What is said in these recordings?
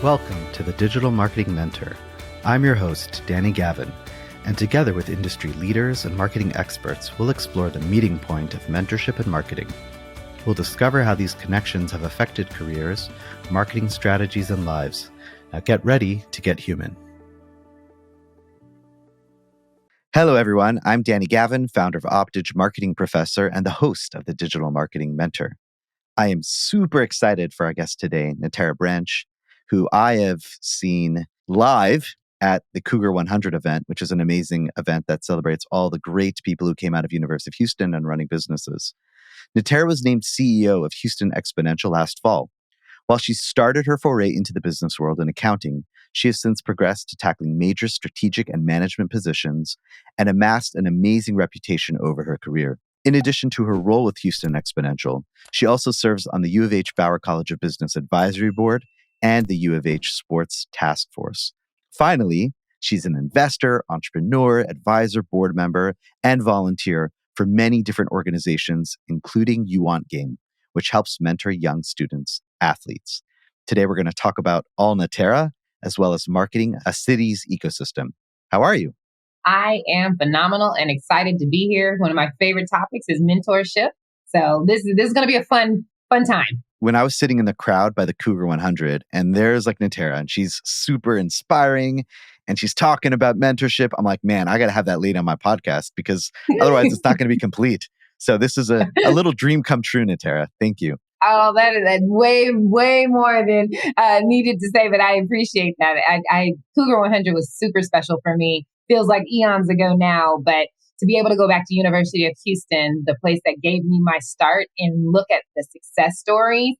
Welcome to the Digital Marketing Mentor. I'm your host, Danny Gavin, and together with industry leaders and marketing experts, we'll explore the meeting point of mentorship and marketing. We'll discover how these connections have affected careers, marketing strategies, and lives. Now get ready to get human. Hello, everyone. I'm Danny Gavin, founder of Optage Marketing Professor and the host of the Digital Marketing Mentor. I am super excited for our guest today, Natara Branch, who I have seen live at the Cougar 100 event, which is an amazing event that celebrates all the great people who came out of University of Houston and running businesses. Natara was named CEO of Houston Exponential last fall. While she started her foray into the business world in accounting, she has since progressed to tackling major strategic and management positions and amassed an amazing reputation over her career. In addition to her role with Houston Exponential, she also serves on the U of H Bauer College of Business Advisory Board and the U of H Sports Task Force. Finally, she's an investor, entrepreneur, advisor, board member, and volunteer for many different organizations, including You Want Game, which helps mentor young students, athletes. Today, we're going to talk about all Natara, as well as marketing a city's ecosystem. How are you? I am phenomenal and excited to be here. One of my favorite topics is mentorship. So this is going to be a fun time. When I was sitting in the crowd by the Cougar 100, and there's like Natara, and she's super inspiring, and she's talking about mentorship, I'm like, man, I got to have that lady on my podcast because otherwise it's not going to be complete. So this is a little dream come true, Natara. Thank you. Oh, that is way more than needed to say, but I appreciate that. Cougar 100 was super special for me. Feels like eons ago now, but to be able to go back to University of Houston, the place that gave me my start, and look at the success stories,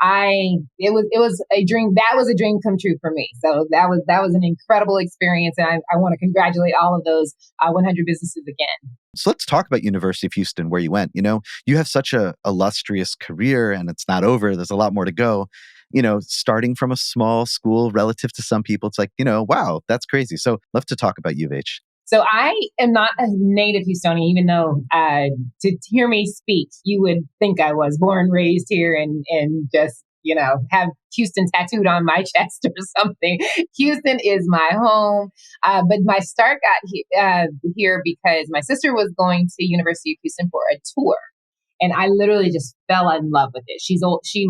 it was a dream. That was a dream come true for me. So that was an incredible experience, and I want to congratulate all of those 100 businesses again. So let's talk about University of Houston, where you went. You know, you have such a illustrious career, and it's not over. There's a lot more to go. You know, starting from a small school relative to some people, it's like, wow, that's crazy. So love to talk about U of H. So I am not a native Houstonian, even though to hear me speak, you would think I was born, raised here, and just, have Houston tattooed on my chest or something. Houston is my home. But my start got here because my sister was going to University of Houston for a tour. And I literally just fell in love with it. She's old. She'll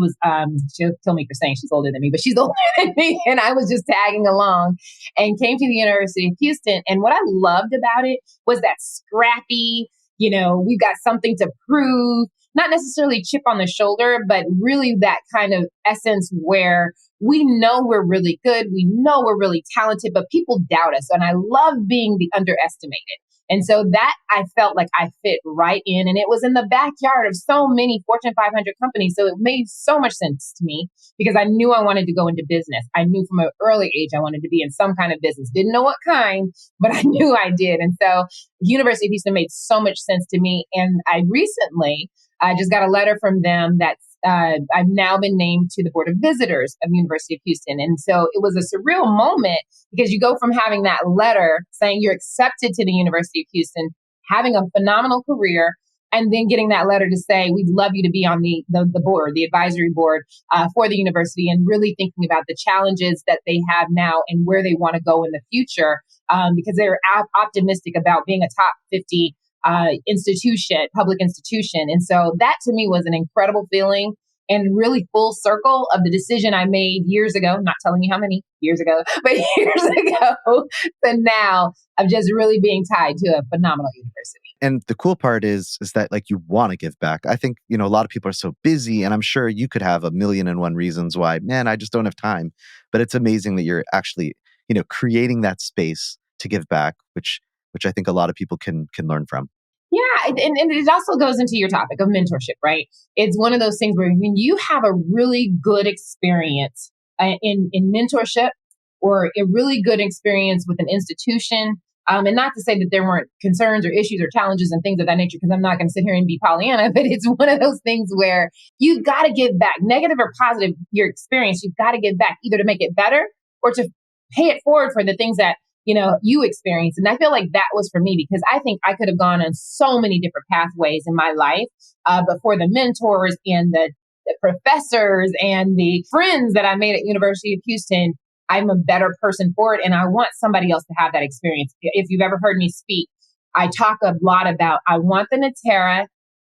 kill me for saying she's older than me, but she's older than me. And I was just tagging along and came to the University of Houston. And what I loved about it was that scrappy, we've got something to prove, not necessarily chip on the shoulder, but really that kind of essence where we know we're really good. We know we're really talented, but people doubt us. And I love being the underestimated. And so that I felt like I fit right in, and it was in the backyard of so many Fortune 500 companies. So it made so much sense to me because I knew I wanted to go into business. I knew from an early age I wanted to be in some kind of business. Didn't know what kind, but I knew I did. And so University of Houston made so much sense to me. And I recently just got a letter from them that's I've now been named to the Board of Visitors of University of Houston. And so it was a surreal moment because you go from having that letter saying you're accepted to the University of Houston, having a phenomenal career, and then getting that letter to say, we'd love you to be on the board, the advisory board for the university, and really thinking about the challenges that they have now and where they want to go in the future, because they're optimistic about being a top 50 public institution. And so that to me was an incredible feeling and really full circle of the decision I made years ago, not telling you how many years ago, but years ago to now of just really being tied to a phenomenal university. And the cool part is that like you want to give back. I think, a lot of people are so busy, and I'm sure you could have 1,000,001 reasons why, man, I just don't have time. But it's amazing that you're actually, creating that space to give back, which I think a lot of people can learn from. Yeah, and it also goes into your topic of mentorship, right? It's one of those things where when you have a really good experience in mentorship or a really good experience with an institution, and not to say that there weren't concerns or issues or challenges and things of that nature, because I'm not going to sit here and be Pollyanna, but it's one of those things where you've got to give back, negative or positive, your experience, you've got to give back either to make it better or to pay it forward for the things that you experience. And I feel like that was for me because I think I could have gone on so many different pathways in my life, but for the mentors and the professors and the friends that I made at University of Houston, I'm a better person for it. And I want somebody else to have that experience. If you've ever heard me speak, I talk a lot about, I want the Natara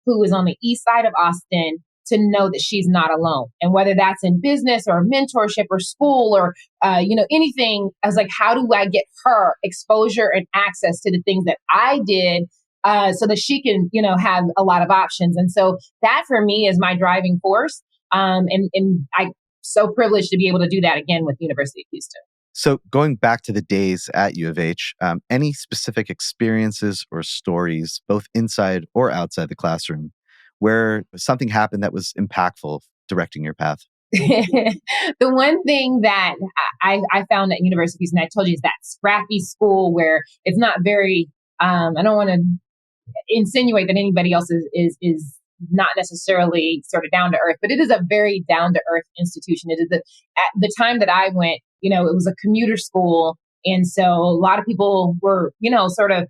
who is on the east side of Austin to know that she's not alone. And whether that's in business or mentorship or school or, anything, I was like, how do I get her exposure and access to the things that I did so that she can, have a lot of options. And so that for me is my driving force. And I'm so privileged to be able to do that again with University of Houston. So going back to the days at U of H, any specific experiences or stories, both inside or outside the classroom, where something happened that was impactful directing your path? The one thing that I found at University of Houston, I told you, is that scrappy school where it's not very, I don't want to insinuate that anybody else is not necessarily sort of down to earth, but it is a very down to earth institution. It is at the time that I went, it was a commuter school. And so a lot of people were, sort of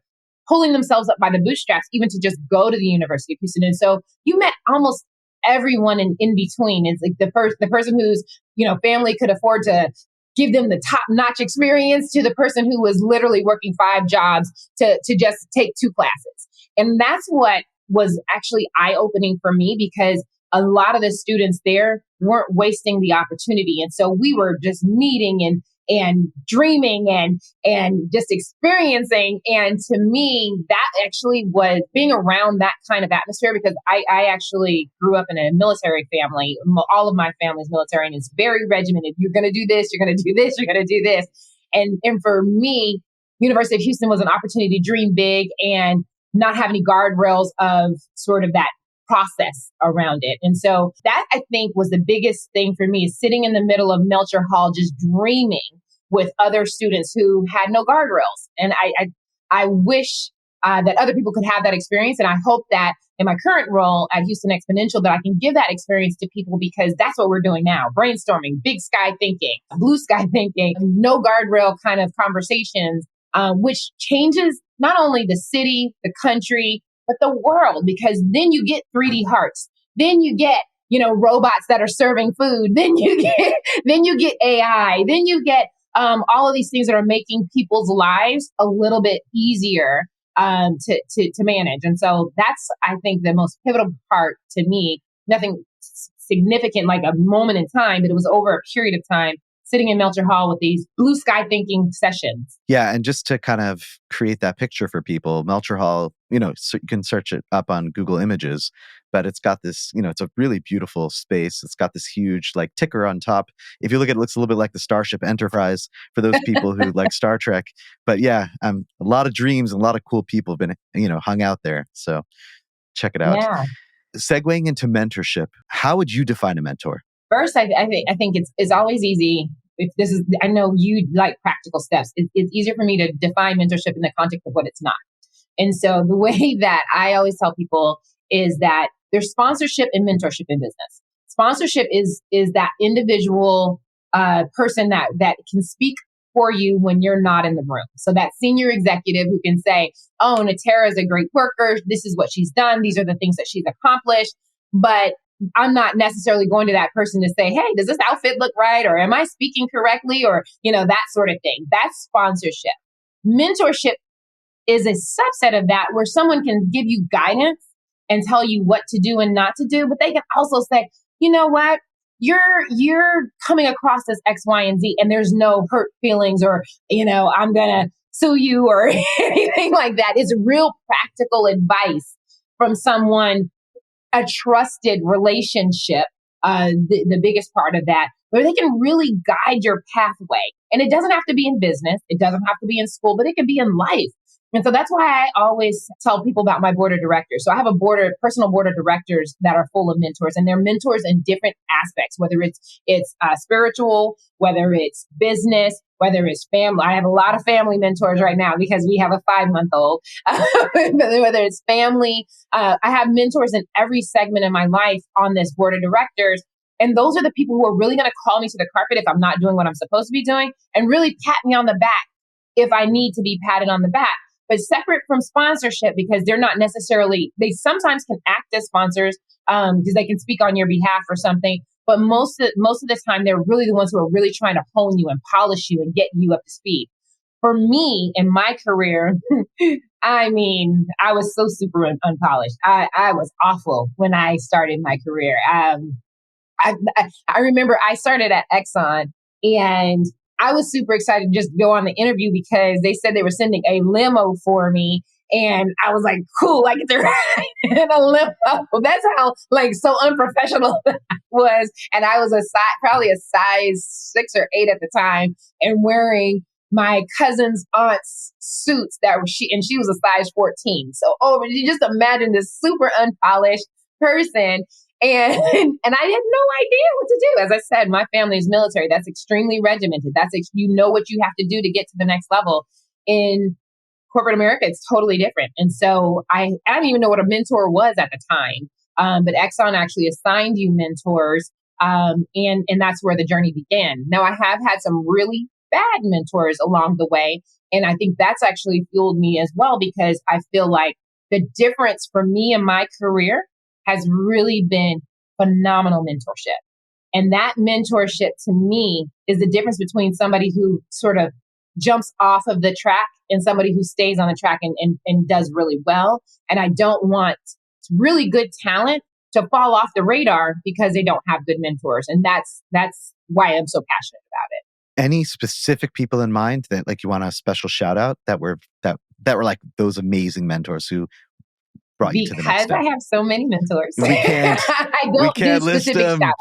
pulling themselves up by the bootstraps, even to just go to the University of Houston. And so you met almost everyone in between. It's like the person whose, family could afford to give them the top notch experience to the person who was literally working 5 jobs to just take 2 classes. And that's what was actually eye-opening for me, because a lot of the students there weren't wasting the opportunity. And so we were just meeting and dreaming and just experiencing. And to me, that actually was being around that kind of atmosphere, because I actually grew up in a military family. All of my family's military, and it's very regimented. You're going to do this, you're going to do this, you're going to do this. And for me, University of Houston was an opportunity to dream big and not have any guardrails of sort of that process around it. And so that, I think, was the biggest thing for me, is sitting in the middle of Melcher Hall, just dreaming with other students who had no guardrails. And I wish that other people could have that experience. And I hope that in my current role at Houston Exponential, that I can give that experience to people, because that's what we're doing now. Brainstorming, big sky thinking, blue sky thinking, no guardrail kind of conversations, which changes not only the city, the country, but the world, because then you get 3D hearts. Then you get, robots that are serving food. Then you get AI. Then you get all of these things that are making people's lives a little bit easier to manage. And so that's, I think, the most pivotal part to me. Nothing significant like a moment in time, but it was over a period of time, sitting in Melcher Hall with these blue sky thinking sessions. Yeah. And just to kind of create that picture for people, Melcher Hall, so you can search it up on Google Images, but it's got this, it's a really beautiful space. It's got this huge ticker on top. If you look at it, it looks a little bit like the Starship Enterprise for those people who like Star Trek. But yeah, a lot of dreams and a lot of cool people have been, hung out there. So check it out. Yeah. Segueing into mentorship, how would you define a mentor? First, I think it's always easy. If this is, I know you like practical steps. It's easier for me to define mentorship in the context of what it's not. And so the way that I always tell people is that there's sponsorship and mentorship in business. Sponsorship is that individual person that can speak for you when you're not in the room. So that senior executive who can say, "Oh, Natara is a great worker. This is what she's done. These are the things that she's accomplished." But I'm not necessarily going to that person to say, "Hey, does this outfit look right?" Or "Am I speaking correctly?" Or, that sort of thing. That's sponsorship. Mentorship is a subset of that, where someone can give you guidance and tell you what to do and not to do. But they can also say, "You know what? You're coming across as X, Y, and Z, and there's no hurt feelings, or, I'm going to sue you," or anything like that. It's real practical advice from someone, a trusted relationship, the biggest part of that, where they can really guide your pathway. And it doesn't have to be in business. It doesn't have to be in school, but it can be in life. And so that's why I always tell people about my board of directors. So I have a personal board of directors that are full of mentors, and they're mentors in different aspects, whether it's spiritual, whether it's business, whether it's family. I have a lot of family mentors right now because we have a 5-month-old. Whether it's family, I have mentors in every segment of my life on this board of directors. And those are the people who are really going to call me to the carpet if I'm not doing what I'm supposed to be doing, and really pat me on the back if I need to be patted on the back. but separate from sponsorship, because they're not necessarily, they sometimes can act as sponsors because they can speak on your behalf or something. But most of the time, they're really the ones who are really trying to hone you and polish you and get you up to speed. For me, in my career, I mean, I was so super unpolished. I was awful when I started my career. I remember I started at Exxon, and I was super excited to just go on the interview because they said they were sending a limo for me. And I was like, cool, I get to ride in a limo. That's how like so unprofessional that I was. And I was probably a size 6 or 8 at the time, and wearing my cousin's aunt's suits and she was a size 14. So, but you just imagine this super unpolished person. And and I had no idea what to do. As I said, my family is military. That's extremely regimented. You know what you have to do to get to the next level. In corporate America, it's totally different. And so I didn't even know what a mentor was at the time. But Exxon actually assigned you mentors. And that's where the journey began. Now, I have had some really bad mentors along the way. And I think that's actually fueled me as well, because I feel like the difference for me in my career has really been phenomenal mentorship. And that mentorship to me is the difference between somebody who sort of jumps off of the track and somebody who stays on the track and does really well. And I don't want really good talent to fall off the radar because they don't have good mentors. And that's why I'm so passionate about it. Any specific people in mind that like you want a special shout out that were like those amazing mentors who brought you to the next step? Because I have so many mentors. We can't. I don't do specific shout out.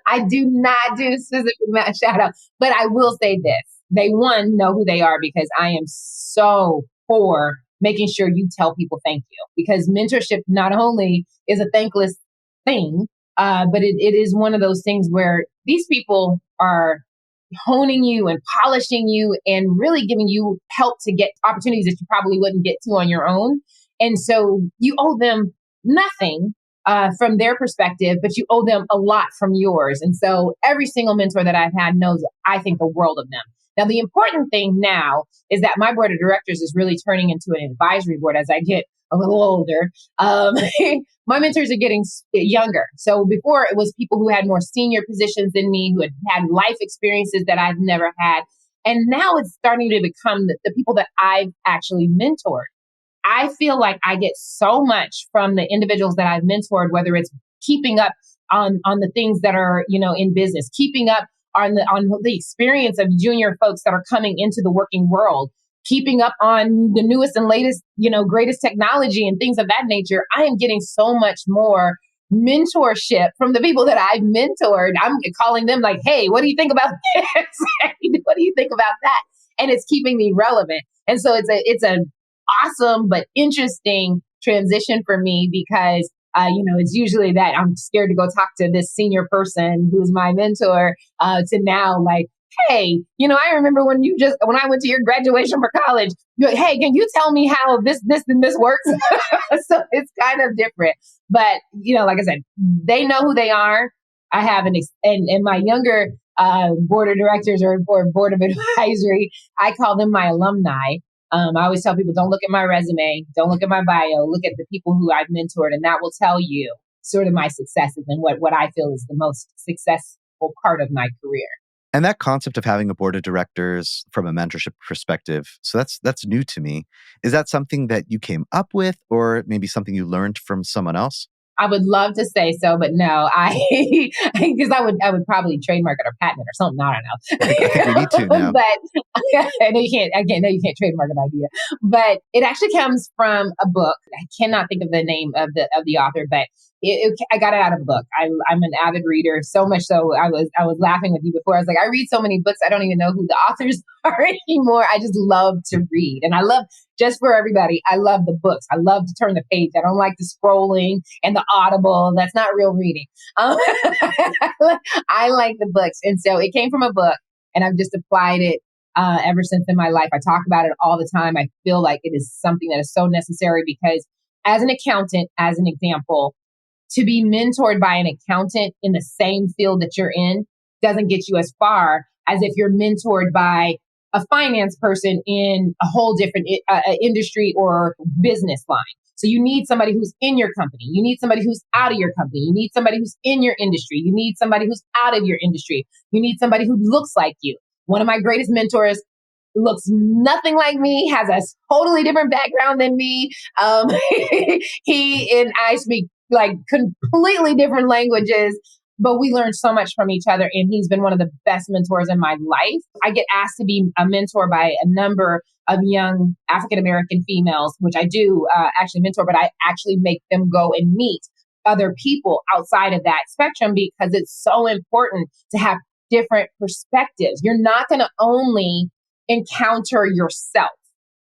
I do not do specific shout out. But I will say this. They, one, know who they are, because I am so for making sure you tell people thank you. Because mentorship not only is a thankless thing, but it is one of those things where these people are honing you and polishing you and really giving you help to get opportunities that you probably wouldn't get to on your own. And so you owe them nothing from their perspective, but you owe them a lot from yours. And so every single mentor that I've had knows I think the world of them. Now, the important thing now is that my board of directors is really turning into an advisory board as I get a little older. My mentors are getting younger. So before it was people who had more senior positions than me, who had life experiences that I've never had. And now it's starting to become the people that I've actually mentored. I feel like I get so much from the individuals that I've mentored, whether it's keeping up on the things that are, in business, keeping up on the experience of junior folks that are coming into the working world, keeping up on the newest and latest, greatest technology and things of that nature. I am getting so much more mentorship from the people that I've mentored. I'm calling them like, hey, what do you think about this? What do you think about that? And it's keeping me relevant. And so it's an awesome but interesting transition for me, because it's usually that I'm scared to go talk to this senior person who's my mentor, to now like, hey, I remember when I went to your graduation for college, you're like, hey, can you tell me how this and this works? So it's kind of different. But, like I said, they know who they are. I have and my younger board of directors or board of advisory, I call them my alumni. I always tell people, don't look at my resume, don't look at my bio, look at the people who I've mentored, and that will tell you sort of my successes and what I feel is the most successful part of my career. And that concept of having a board of directors from a mentorship perspective, so that's new to me. Is that something that you came up with, or maybe something you learned from someone else? I would love to say so, but no, because I would probably trademark it or patent it or something. I don't know. I think we need to now. But I know you can't. Again, no, you can't trademark an idea. But it actually comes from a book. I cannot think of the name of the author, but I got it out of a book. I'm an avid reader, so much so I was laughing with you before. I was like, I read so many books, I don't even know who the authors are anymore. I just love to read, and I love, just for everybody, I love the books. I love to turn the page. I don't like the scrolling and the audible. That's not real reading. I like the books, and so it came from a book, and I've just applied it ever since in my life. I talk about it all the time. I feel like it is something that is so necessary, because as an accountant, as an example, to be mentored by an accountant in the same field that you're in doesn't get you as far as if you're mentored by a finance person in a whole different industry or business line. So you need somebody who's in your company. You need somebody who's out of your company. You need somebody who's in your industry. You need somebody who's out of your industry. You need somebody who looks like you. One of my greatest mentors looks nothing like me, has a totally different background than me. He and I speak like completely different languages, but we learn so much from each other. And he's been one of the best mentors in my life. I get asked to be a mentor by a number of young African-American females, which I do actually mentor, but I actually make them go and meet other people outside of that spectrum because it's so important to have different perspectives. You're not going to only encounter yourself.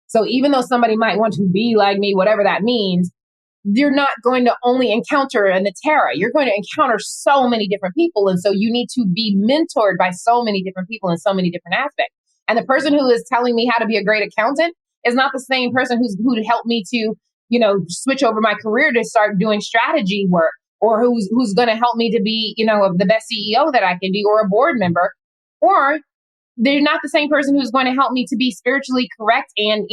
So even though somebody might want to be like me, whatever that means, you're not going to only encounter a Natara. You're going to encounter so many different people. And so you need to be mentored by so many different people in so many different aspects. And the person who is telling me how to be a great accountant is not the same person who helped me to, switch over my career to start doing strategy work, or who's going to help me to be, the best CEO that I can be, or a board member. Or they're not the same person who's going to help me to be spiritually correct and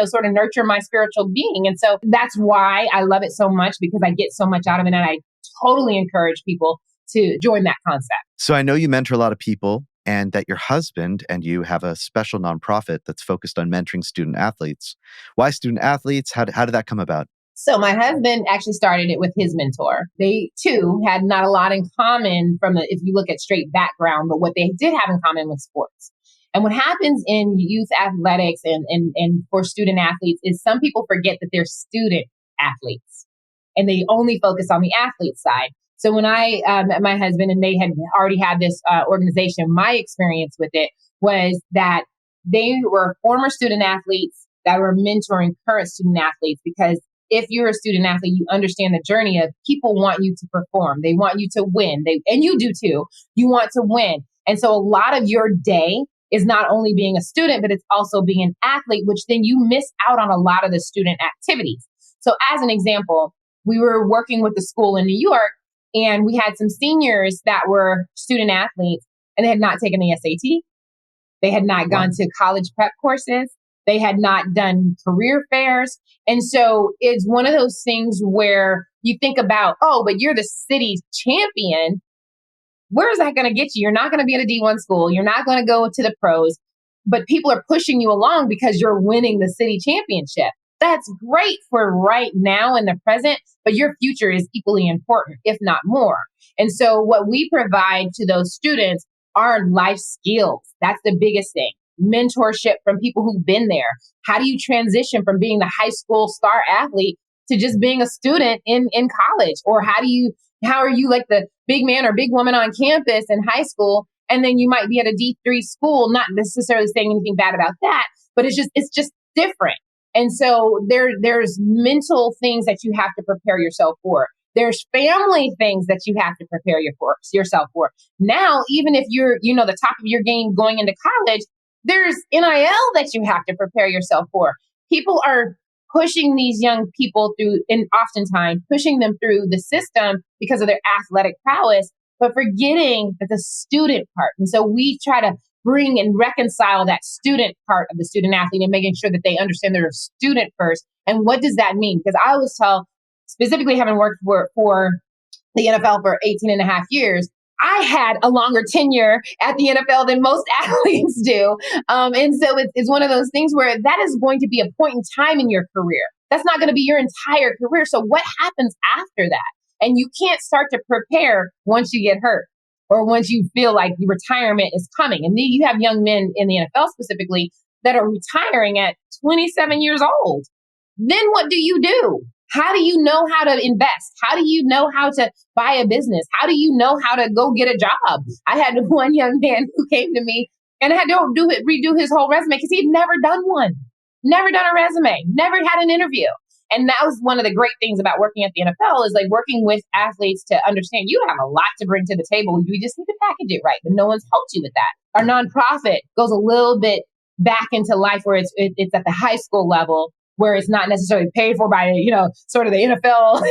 sort of nurture my spiritual being. And so that's why I love it so much, because I get so much out of it. And I totally encourage people to join that concept. So I know you mentor a lot of people, and that your husband and you have a special nonprofit that's focused on mentoring student athletes. Why student athletes? How did that come about? So my husband actually started it with his mentor. They too had not a lot in common if you look at straight background, but what they did have in common was sports. And what happens in youth athletics and for student athletes is some people forget that they're student athletes and they only focus on the athlete side. So when I met my husband and they had already had this organization, my experience with it was that they were former student athletes that were mentoring current student athletes, because if you're a student athlete, you understand the journey of people want you to perform. They want you to win. And you do too. You want to win. And so a lot of your day is not only being a student, but it's also being an athlete, which then you miss out on a lot of the student activities. So as an example, we were working with the school in New York, and we had some seniors that were student athletes, and they had not taken the SAT. They had not gone to college prep courses. They had not done career fairs. And so it's one of those things where you think about, oh, but you're the city's champion. Where is that going to get you? You're not going to be at a D1 school. You're not going to go to the pros, but people are pushing you along because you're winning the city championship. That's great for right now in the present, but your future is equally important, if not more. And so what we provide to those students are life skills. That's the biggest thing. Mentorship from people who've been there. How do you transition from being the high school star athlete to just being a student in college? Or how are you like the big man or big woman on campus in high school, and then you might be at a D3 school, not necessarily saying anything bad about that, but it's just different. And so there's mental things that you have to prepare yourself for. There's family things that you have to prepare yourself for. Now, even if you're, the top of your game going into college, there's NIL that you have to prepare yourself for. People are pushing these young people through, and oftentimes pushing them through the system because of their athletic prowess, but forgetting that the student part. And so we try to bring and reconcile that student part of the student athlete and making sure that they understand they're a student first. And what does that mean? Because I always tell, specifically having worked for the NFL for 18 and a half years, I had a longer tenure at the NFL than most athletes do. And so it's one of those things where that is going to be a point in time in your career. That's not going to be your entire career. So what happens after that? And you can't start to prepare once you get hurt or once you feel like the retirement is coming. And then you have young men in the NFL specifically that are retiring at 27 years old. Then what do you do? How do you know how to invest? How do you know how to buy a business? How do you know how to go get a job? I had one young man who came to me and I had to redo his whole resume because he'd never done one, never done a resume, never had an interview. And that was one of the great things about working at the NFL is like working with athletes to understand you have a lot to bring to the table. You just need to package it right, but no one's helped you with that. Our nonprofit goes a little bit back into life where it's at the high school level, where it's not necessarily paid for by, sort of the NFL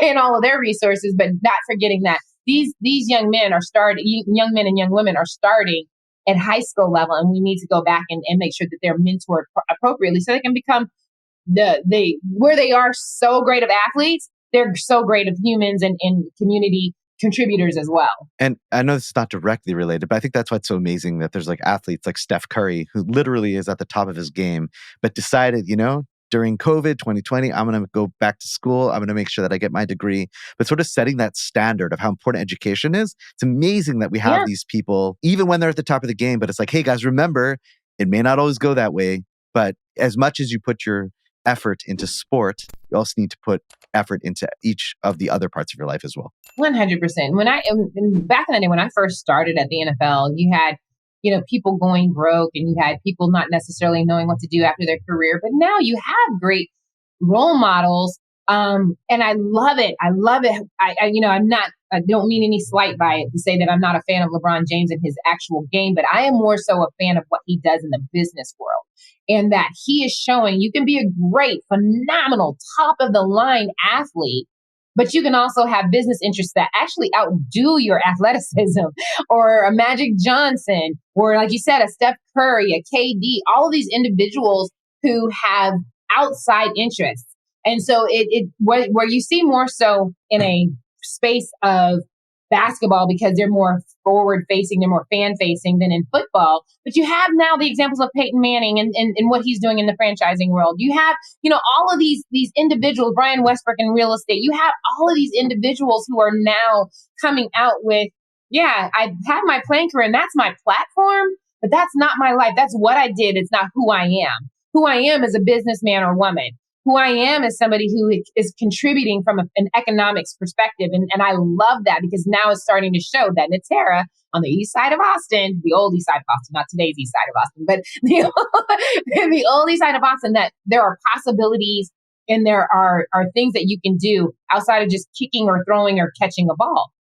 and all of their resources, but not forgetting that these young men and young women are starting at high school level, and we need to go back and make sure that they're mentored appropriately so they can become where they are so great of athletes, they're so great of humans and community contributors as well. And I know this is not directly related, but I think that's why it's so amazing that there's like athletes like Steph Curry, who literally is at the top of his game, but decided, during COVID 2020, I'm going to go back to school. I'm going to make sure that I get my degree, but sort of setting that standard of how important education is. It's amazing that we have these people, even when they're at the top of the game, but it's like, hey guys, remember, it may not always go that way, but as much as you put your effort into sport, you also need to put effort into each of the other parts of your life as well. 100%. Back in the day when I first started at the NFL, you had people going broke, and you had people not necessarily knowing what to do after their career. But now you have great role models, and I love it. I love it. I don't mean any slight by it to say that I'm not a fan of LeBron James and his actual game, but I am more so a fan of what he does in the business world, and that he is showing you can be a great, phenomenal, top of the line athlete, but you can also have business interests that actually outdo your athleticism, or a Magic Johnson, or like you said, a Steph Curry, a KD, all of these individuals who have outside interests. And so where you see more so in a space of basketball, because they're more forward facing, they're more fan facing than in football. But you have now the examples of Peyton Manning and what he's doing in the franchising world. You have, all of these individuals, Brian Westbrook in real estate. You have all of these individuals who are now coming out with, I have my playing career and that's my platform, but that's not my life. That's what I did. It's not who I am. Who I am is a businessman or woman. Who I am is somebody who is contributing from an economics perspective. And I love that, because now it's starting to show that Natara on the east side of Austin, the old east side of Austin, not today's east side of Austin, but the old east side of Austin, that there are possibilities and there are things that you can do outside of just kicking or throwing or catching a ball.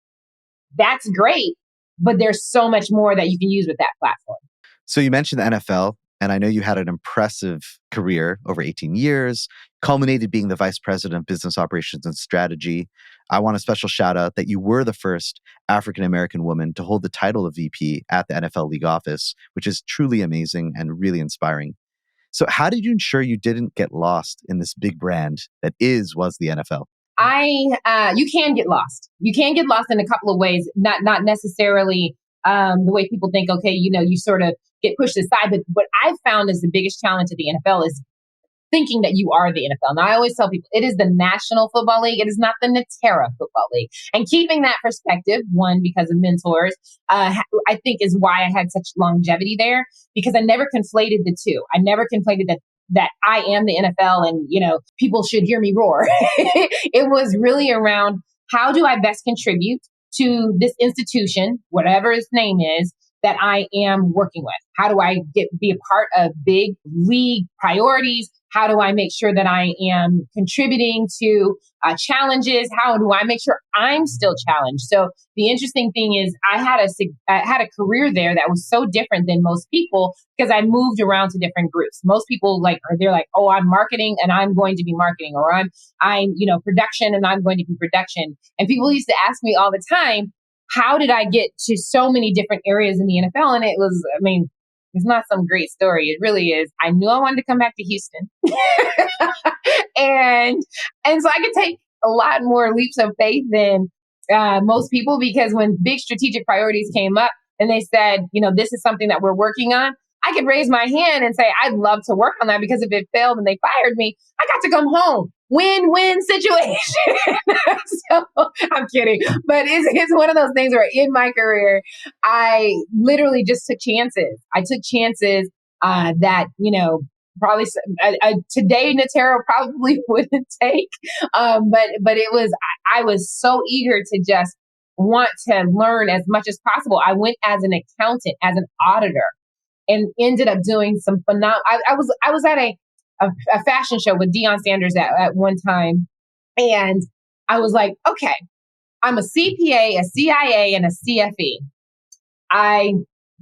That's great, but there's so much more that you can use with that platform. So you mentioned the NFL. And I know you had an impressive career over 18 years, culminated being the vice president of business operations and strategy. I want a special shout out that you were the first African-American woman to hold the title of VP at the NFL league office, which is truly amazing and really inspiring. So how did you ensure you didn't get lost in this big brand that was the NFL? You can get lost. You can get lost in a couple of ways, not necessarily the way people think, okay, you sort of get pushed aside. But what I've found is the biggest challenge of the NFL is thinking that you are the NFL. Now, I always tell people it is the National Football League. It is not the Natara Football League. And keeping that perspective, one, because of mentors, I think is why I had such longevity there, because I never conflated the two. I never conflated that I am the NFL and, people should hear me roar. It was really around, how do I best contribute to this institution, whatever its name is, that I am working with? How do I be a part of big league priorities? How do I make sure that I am contributing to challenges? How do I make sure I'm still challenged? So the interesting thing is I had a career there that was so different than most people, because I moved around to different groups. Most people they're like, oh, I'm marketing and I'm going to be marketing, or I'm production and I'm going to be production. And people used to ask me all the time, how did I get to so many different areas in the NFL? And it was, it's not some great story. It really is. I knew I wanted to come back to Houston. and so I could take a lot more leaps of faith than most people, because when big strategic priorities came up and they said, this is something that we're working on, I could raise my hand and say, I'd love to work on that, because if it failed and they fired me, I got to come home. Win-win situation. So I'm kidding. But it's one of those things where in my career, I literally just took chances. I took chances that, probably today Natara probably wouldn't take. But it was, I was so eager to just want to learn as much as possible. I went as an accountant, as an auditor, and ended up doing some phenomenal. I was at a fashion show with Deion Sanders at one time. And I was like, okay, I'm a CPA, a CIA, and a CFE.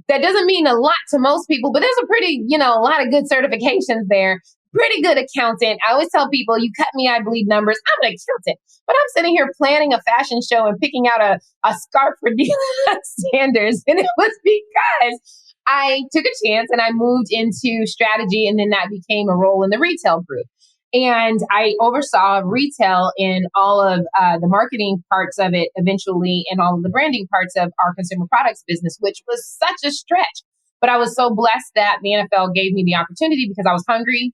That doesn't mean a lot to most people, but there's a pretty, a lot of good certifications there. Pretty good accountant. I always tell people, you cut me, I bleed numbers. I'm an accountant, but I'm sitting here planning a fashion show and picking out a scarf for Deion Sanders. And it was because I took a chance and I moved into strategy, and then that became a role in the retail group. And I oversaw retail in all of the marketing parts of it eventually, and all of the branding parts of our consumer products business, which was such a stretch. But I was so blessed that the NFL gave me the opportunity because I was hungry.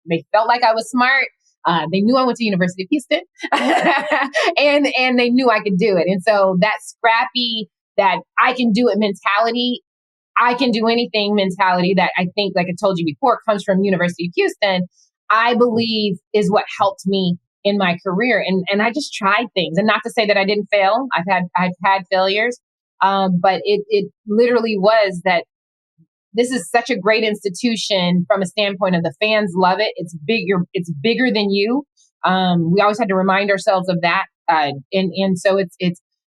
They felt like I was smart. They knew I went to University of Houston, and they knew I could do it. And so that scrappy, that I can do it mentality, I can do anything mentality that I think, like I told you before, comes from University of Houston, I believe is what helped me in my career. And I just tried things, and not to say that I didn't fail. I've had failures, but it literally was that this is such a great institution from a standpoint of the fans love it. It's bigger than you. We always had to remind ourselves of that. And so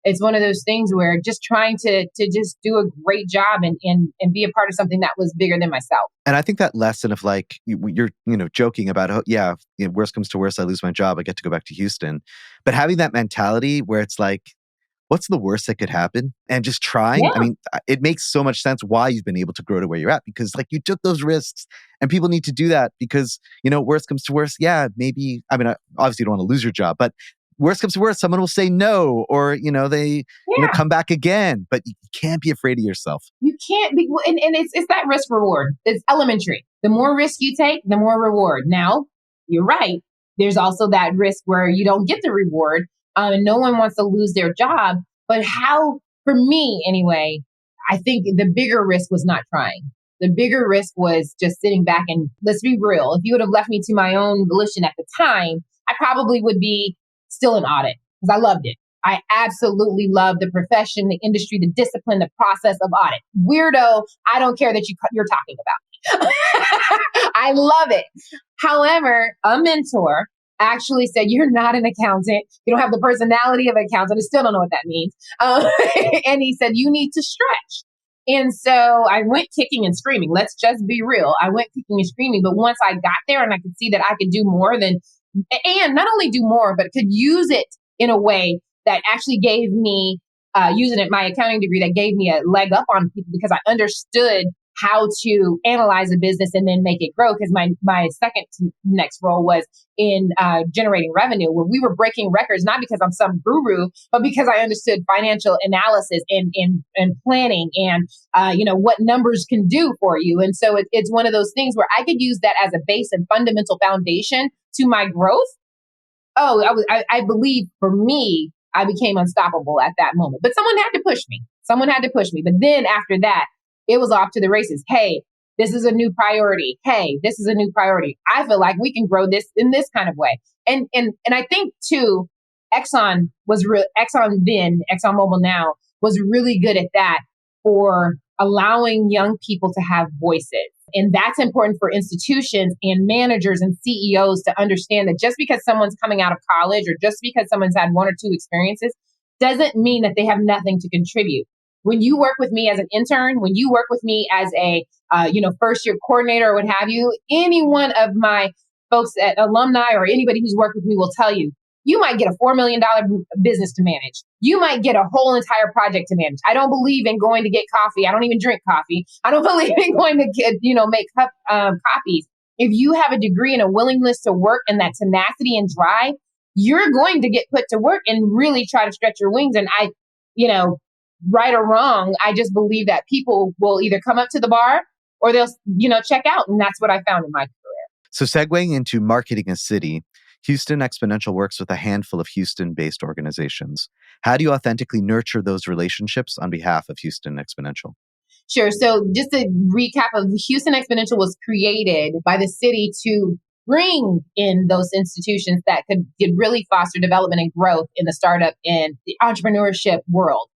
it's one of those things where just trying to just do a great job and be a part of something that was bigger than myself. And I think that lesson of like, you're, joking about, oh, yeah, worst comes to worst, I lose my job, I get to go back to Houston. But having that mentality where it's like, what's the worst that could happen? And just trying. I Yeah. mean, it makes so much sense why you've been able to grow to where you're at, because like you took those risks, and people need to do that because, worst comes to worst. Yeah, maybe, I mean, obviously you don't want to lose your job, but worst comes to worst, someone will say no, or, they, Yeah. come back again, but you can't be afraid of yourself. You can't be, and it's that risk reward. It's elementary. The more risk you take, the more reward. Now, you're right. There's also that risk where you don't get the reward, and no one wants to lose their job. But how, for me anyway, I think the bigger risk was not trying. The bigger risk was just sitting back, and let's be real. If you would have left me to my own volition at the time, I probably would be still in audit because I loved it. I absolutely love the profession, the industry, the discipline, the process of audit. Weirdo, I don't care that you're talking about me. I love it. However, a mentor actually said, "You're not an accountant. You don't have the personality of an accountant." I still don't know what that means. Um, and he said, "You need to stretch." And so I went kicking and screaming. Let's just be real. I went kicking and screaming. But once I got there and I could see that I could do more than, and not only do more, but could use it in a way that actually gave me, using it, my accounting degree, that gave me a leg up on people because I understood how to analyze a business and then make it grow. Because my second next role was in generating revenue, where we were breaking records, not because I'm some guru, but because I understood financial analysis and planning and what numbers can do for you. And so it's one of those things where I could use that as a base and fundamental foundation to my growth. I believe for me, I became unstoppable at that moment. But someone had to push me. Someone had to push me. But then after that, it was off to the races. Hey, this is a new priority. Hey, this is a new priority. I feel like we can grow this in this kind of way. And I think too, ExxonMobil now was really good at that for allowing young people to have voices. And that's important for institutions and managers and CEOs to understand that just because someone's coming out of college or just because someone's had one or two experiences doesn't mean that they have nothing to contribute. When you work with me as an intern, when you work with me as a first year coordinator or what have you, any one of my folks at alumni or anybody who's worked with me will tell you, you might get a $4 million business to manage. You might get a whole entire project to manage. I don't believe in going to get coffee. I don't even drink coffee. I don't believe in going to get, make copies. If you have a degree and a willingness to work and that tenacity and drive, you're going to get put to work and really try to stretch your wings. And right or wrong, I just believe that people will either come up to the bar or they'll, check out. And that's what I found in my career. So segueing into marketing a city, Houston Exponential works with a handful of Houston-based organizations. How do you authentically nurture those relationships on behalf of Houston Exponential? Sure. So just a recap of Houston Exponential was created by the city to bring in those institutions that could really foster development and growth in the startup and the entrepreneurship world.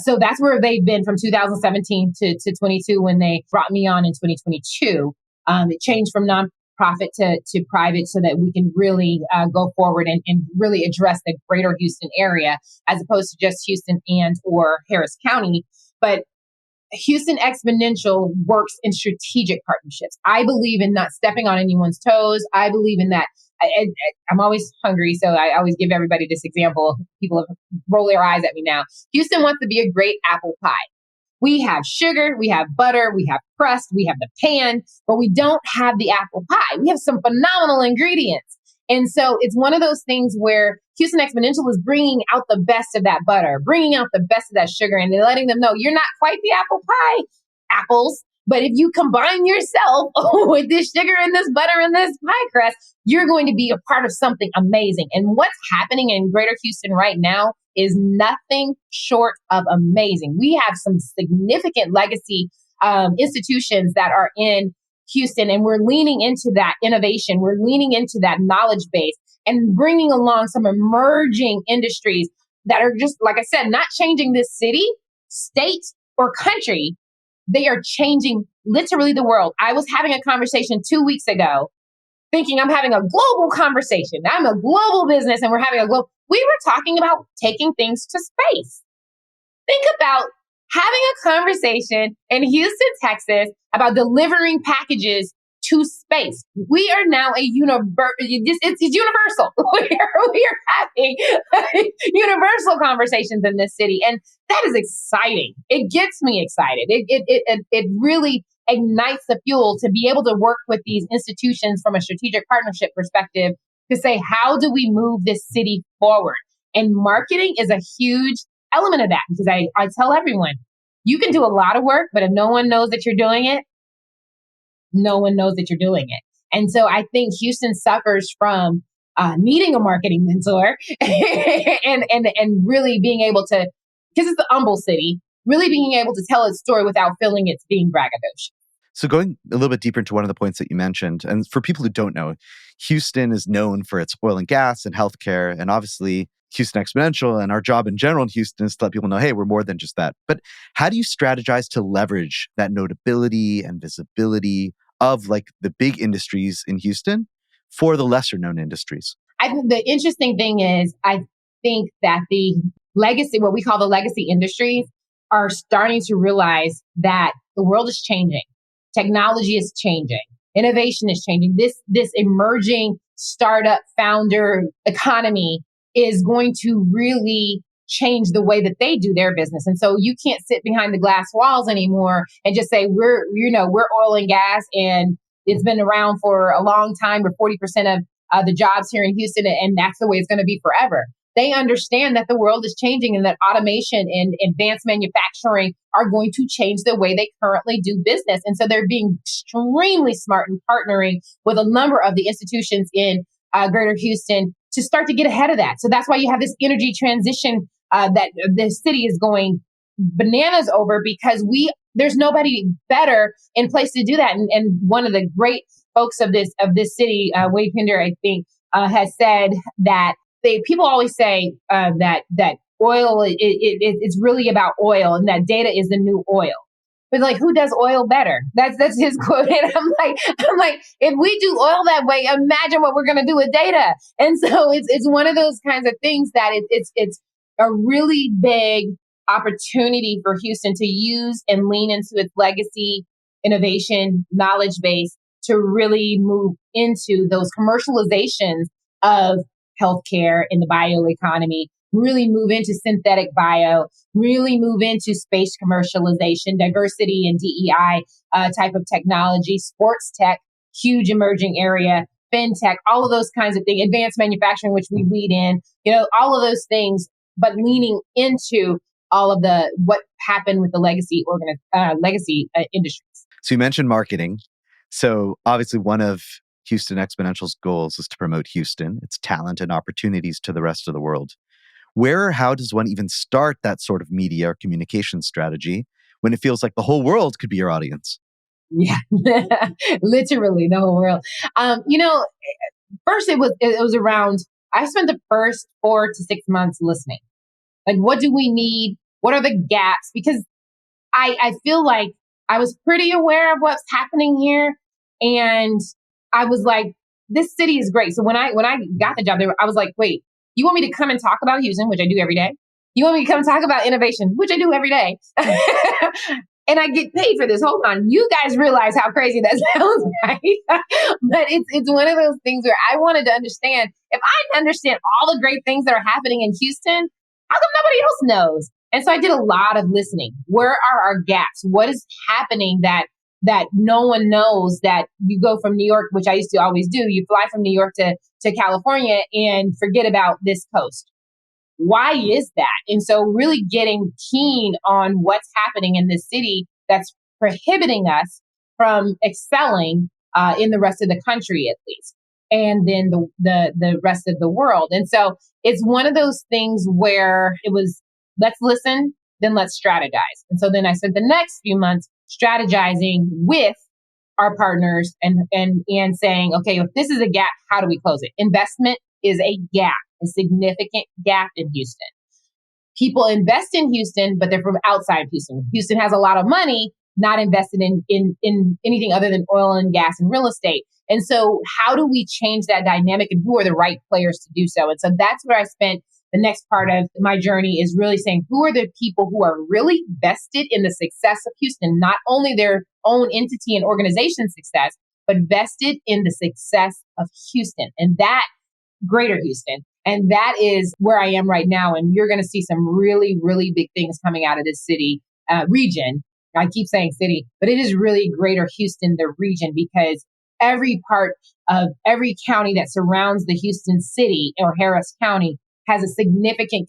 So that's where they've been from 2017 to 22 when they brought me on in 2022. It changed from nonprofit to private so that we can really go forward and really address the greater Houston area as opposed to just Houston and or Harris County. But Houston Exponential works in strategic partnerships. I believe in not stepping on anyone's toes. I believe in that. I'm always hungry, so I always give everybody this example. People roll their eyes at me now. Houston wants to be a great apple pie. We have sugar, we have butter, we have crust, we have the pan, but we don't have the apple pie. We have some phenomenal ingredients. And so it's one of those things where Houston Exponential is bringing out the best of that butter, bringing out the best of that sugar, and they're letting them know you're not quite the apple pie apples, but if you combine yourself with this sugar and this butter and this pie crust, you're going to be a part of something amazing. And what's happening in Greater Houston right now is nothing short of amazing. We have some significant legacy institutions that are in Houston, and we're leaning into that innovation. We're leaning into that knowledge base and bringing along some emerging industries that are just, like I said, not changing this city, state, or country. They are changing literally the world. I was having a conversation 2 weeks ago, thinking I'm having a global conversation. I'm a global business and we're having a global. We were talking about taking things to space. Think about having a conversation in Houston, Texas about delivering packages to space. We are now a it's universal. We are having universal conversations in this city. And that is exciting. It gets me excited. It really ignites the fuel to be able to work with these institutions from a strategic partnership perspective to say, how do we move this city forward? And marketing is a huge element of that, because I tell everyone, you can do a lot of work, but if no one knows that you're doing it, no one knows that you're doing it. And so I think Houston suffers from needing a marketing mentor and really being able to, because it's a humble city, really being able to tell its story without feeling it's being braggadocious. So going a little bit deeper into one of the points that you mentioned, and for people who don't know, Houston is known for its oil and gas and healthcare, and obviously Houston Exponential and our job in general in Houston is to let people know, hey, we're more than just that. But how do you strategize to leverage that notability and visibility of like the big industries in Houston for the lesser known industries? I think the interesting thing is, I think that the legacy, what we call the legacy industries, are starting to realize that the world is changing. Technology is changing. Innovation is changing. This emerging startup founder economy is going to really change the way that they do their business. And so you can't sit behind the glass walls anymore and just say, we're oil and gas and it's been around for a long time. We're 40% of the jobs here in Houston, and that's the way it's going to be forever. They understand that the world is changing and that automation and advanced manufacturing are going to change the way they currently do business. And so they're being extremely smart and partnering with a number of the institutions in Greater Houston to start to get ahead of that. So that's why you have this energy transition that the city is going bananas over, because there's nobody better in place to do that. And one of the great folks of this city, Wade Pender, I think, has said that people always say that oil it's really about oil, and that data is the new oil. But like, who does oil better? That's his quote. And I'm like, if we do oil that way, imagine what we're going to do with data. And so it's one of those kinds of things that it's a really big opportunity for Houston to use and lean into its legacy, innovation, knowledge base to really move into those commercializations of healthcare in the bioeconomy, really move into synthetic bio, really move into space commercialization, diversity and DEI type of technology, sports tech, huge emerging area, fintech, all of those kinds of things, advanced manufacturing, which we lead in, all of those things, but leaning into all of what happened with the legacy industries. So you mentioned marketing. So obviously one of Houston Exponential's goals is to promote Houston, its talent and opportunities to the rest of the world. Where or how does one even start that sort of media or communication strategy when it feels like the whole world could be your audience? Yeah, literally the whole world. First it was around, I spent the first 4 to 6 months listening. Like, what do we need? What are the gaps? Because I feel like I was pretty aware of what's happening here. And I was like, this city is great. So when I got the job there, I was like, wait, you want me to come and talk about Houston, which I do every day? You want me to come talk about innovation, which I do every day? And I get paid for this. Hold on. You guys realize how crazy that sounds, right? But it's one of those things where I wanted to understand, if I understand all the great things that are happening in Houston, how come nobody else knows? And so I did a lot of listening. Where are our gaps? What is happening that no one knows? That you go from New York, which I used to always do, you fly from New York to California and forget about this coast. Why is that? And so really getting keen on what's happening in this city that's prohibiting us from excelling in the rest of the country, at least, and then the rest of the world. And so it's one of those things where it was, let's listen, then let's strategize. And so then I spent the next few months strategizing with our partners and saying, okay, if this is a gap, how do we close it? Investment is a gap, a significant gap in Houston. People invest in Houston, but they're from outside Houston. Houston has a lot of money, not invested in anything other than oil and gas and real estate. And so how do we change that dynamic, and who are the right players to do so? And so that's where I spent the next part of my journey, is really saying, who are the people who are really vested in the success of Houston, not only their own entity and organization success, but vested in the success of Houston, and that greater Houston. And that is where I am right now. And you're going to see some really, really big things coming out of this city region. I keep saying city, but it is really greater Houston, the region, because every part of every county that surrounds the Houston city or Harris County has a significant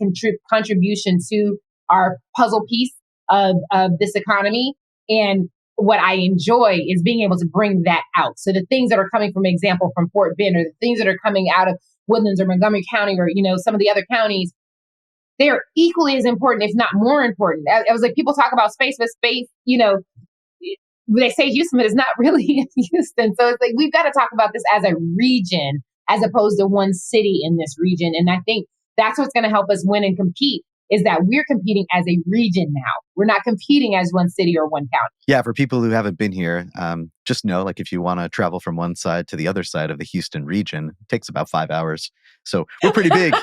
contribution to our puzzle piece of this economy. And what I enjoy is being able to bring that out. So the things that are coming, from example, from Fort Bend, or the things that are coming out of Woodlands or Montgomery County, or, some of the other counties, they are equally as important, if not more important. I was like, people talk about space, but space, they say Houston, but it's not really in Houston. So it's like, we've got to talk about this as a region, as opposed to one city in this region. And I think that's what's going to help us win and compete, is that we're competing as a region now. We're not competing as one city or one county. Yeah, for people who haven't been here, just know, like, if you want to travel from one side to the other side of the Houston region, it takes about 5 hours. So we're pretty big.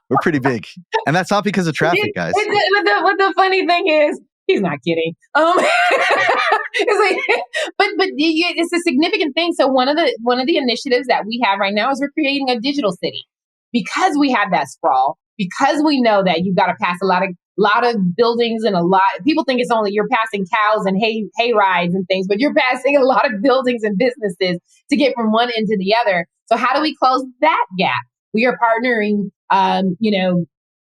We're pretty big. And that's not because of traffic, guys. What the funny thing is, he's not kidding. It's like, but it's a significant thing. So one of the initiatives that we have right now is we're creating a digital city, because we have that sprawl, because we know that you've got to pass a lot of buildings, and people think it's only you're passing cows and hay rides and things, but you're passing a lot of buildings and businesses to get from one end to the other. So how do we close that gap? We are partnering, a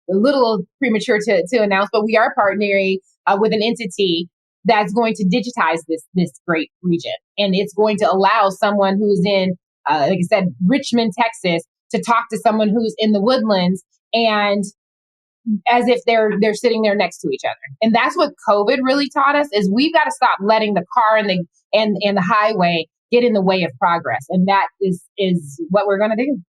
little premature to announce, but we are partnering with an entity that's going to digitize this great region. And it's going to allow someone who's in, like I said, Richmond, Texas, to talk to someone who's in the Woodlands, and as if they're sitting there next to each other. And that's what COVID really taught us, is we've got to stop letting the car and the highway get in the way of progress. And that is what we're going to do.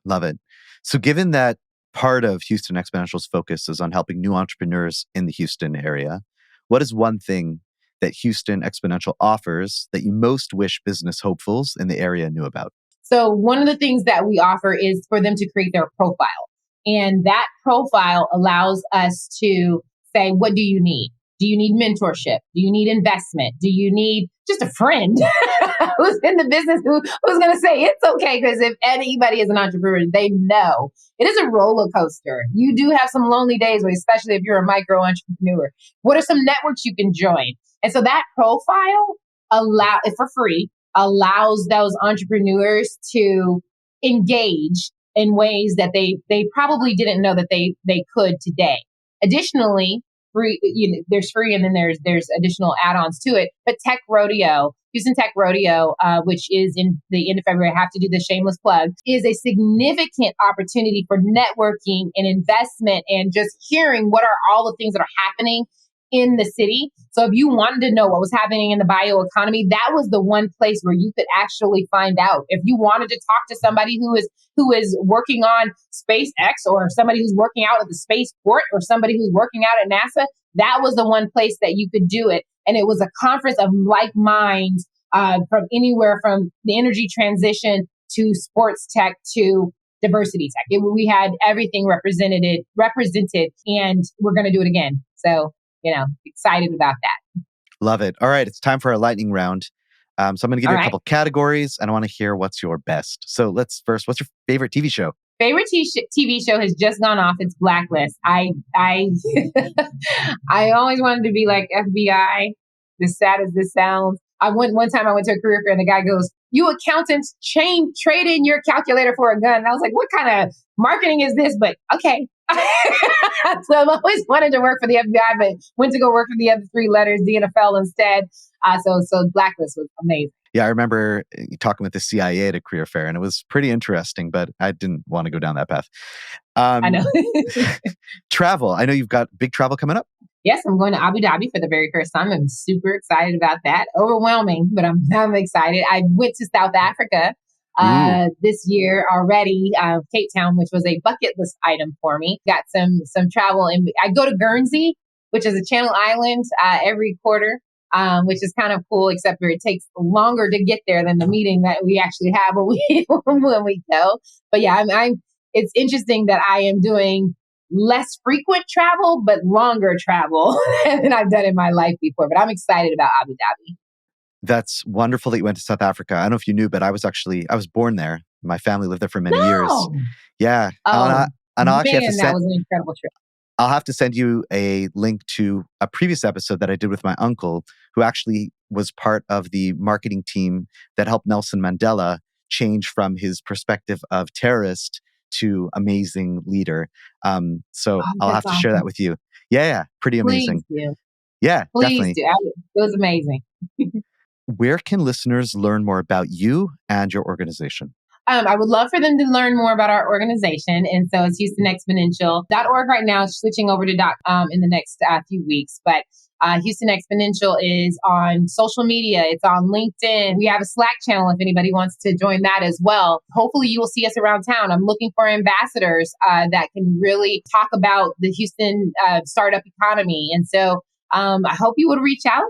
Love it. So given that part of Houston Exponential's focus is on helping new entrepreneurs in the Houston area, what is one thing that Houston Exponential offers that you most wish business hopefuls in the area knew about? So one of the things that we offer is for them to create their profile. And that profile allows us to say, what do you need? Do you need mentorship? Do you need investment? Do you need just a friend who's in the business who's going to say it's okay? Because if anybody is an entrepreneur, they know it is a roller coaster. You do have some lonely days, especially if you're a micro entrepreneur. What are some networks you can join? And so that profile for free allows those entrepreneurs to engage in ways that they probably didn't know that they could today. Additionally, free, there's free, and then there's additional add-ons to it. But Houston Tech Rodeo, which is in the end of February, I have to do the shameless plug, is a significant opportunity for networking and investment, and just hearing what are all the things that are happening in the city. So if you wanted to know what was happening in the bioeconomy, that was the one place where you could actually find out. If you wanted to talk to somebody who is working on SpaceX, or somebody who's working out at the spaceport, or somebody who's working out at NASA, that was the one place that you could do it. And it was a conference of like minds from anywhere from the energy transition to sports tech to diversity tech. We had everything represented, and we're going to do it again. So, excited about that. Love it. All right, it's time for our lightning round. So I'm going to give you a couple categories, and I want to hear what's your best. So what's your favorite TV show? favorite TV show has just gone off. It's Blacklist. I I always wanted to be like FBI. As sad as this sounds, one time I went to a career fair and the guy goes, "You accountants trade in your calculator for a gun." And I was like, "What kind of marketing is this?" But okay. So I've always wanted to work for the FBI, but went to go work for the other three letters, the NFL instead. So Blacklist was amazing. Yeah, I remember talking with the CIA at a career fair, and it was pretty interesting, but I didn't want to go down that path. I know. Travel. I know you've got big travel coming up. Yes, I'm going to Abu Dhabi for the very first time. I'm super excited about that. Overwhelming, but I'm excited. I went to South Africa this year already, Cape Town, which was a bucket list item for me. Got some travel, and I go to Guernsey, which is a Channel Island, every quarter. Which is kind of cool, except for it takes longer to get there than the meeting that we actually have when we go. But yeah, it's interesting that I am doing less frequent travel, but longer travel than I've done in my life before. But I'm excited about Abu Dhabi. That's wonderful that you went to South Africa. I don't know if you knew, but I was born there. My family lived there for many years. Yeah. Oh, and I'll man, that was an incredible trip. I'll have to send you a link to a previous episode that I did with my uncle, who actually was part of the marketing team that helped Nelson Mandela change from his perspective of terrorist to amazing leader. So I'll have to share that with you. Yeah, pretty amazing. Please do. Yeah, Please definitely. do. It was amazing. Where can listeners learn more about you and your organization? I would love for them to learn more about our organization. And so it's HoustonExponential.org right now, switching over to in the next few weeks. But Houston Exponential is on social media. It's on LinkedIn. We have a Slack channel if anybody wants to join that as well. Hopefully you will see us around town. I'm looking for ambassadors that can really talk about the Houston startup economy. And so I hope you would reach out.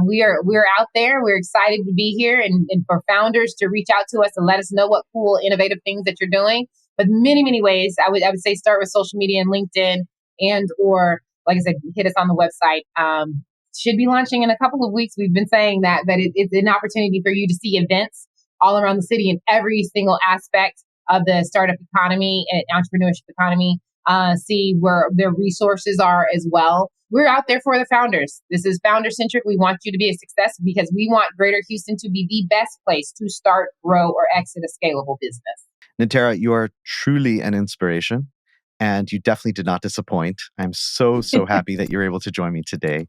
We're out there. We're excited to be here and for founders to reach out to us and let us know what cool, innovative things that you're doing. But many, many ways, I would say start with social media and LinkedIn, and or like I said, hit us on the website. Should be launching in a couple of weeks. We've been saying that it's an opportunity for you to see events all around the city in every single aspect of the startup economy and entrepreneurship economy. See where their resources are as well. We're out there for the founders. This is founder centric. We want you to be a success because we want Greater Houston to be the best place to start, grow, or exit a scalable business. Natara, you are truly an inspiration, and you definitely did not disappoint. I'm so happy that you're able to join me today.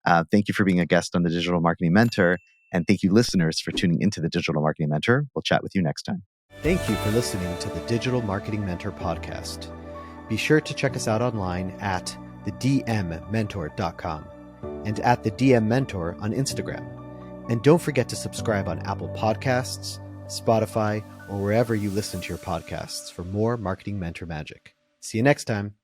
Thank you for being a guest on the Digital Marketing Mentor, and thank you listeners for tuning into the Digital Marketing Mentor. We'll chat with you next time. Thank you for listening to the Digital Marketing Mentor podcast. Be sure to check us out online at thedmmentor.com and at the DM Mentor on Instagram. And don't forget to subscribe on Apple Podcasts, Spotify, or wherever you listen to your podcasts for more marketing mentor magic. See you next time.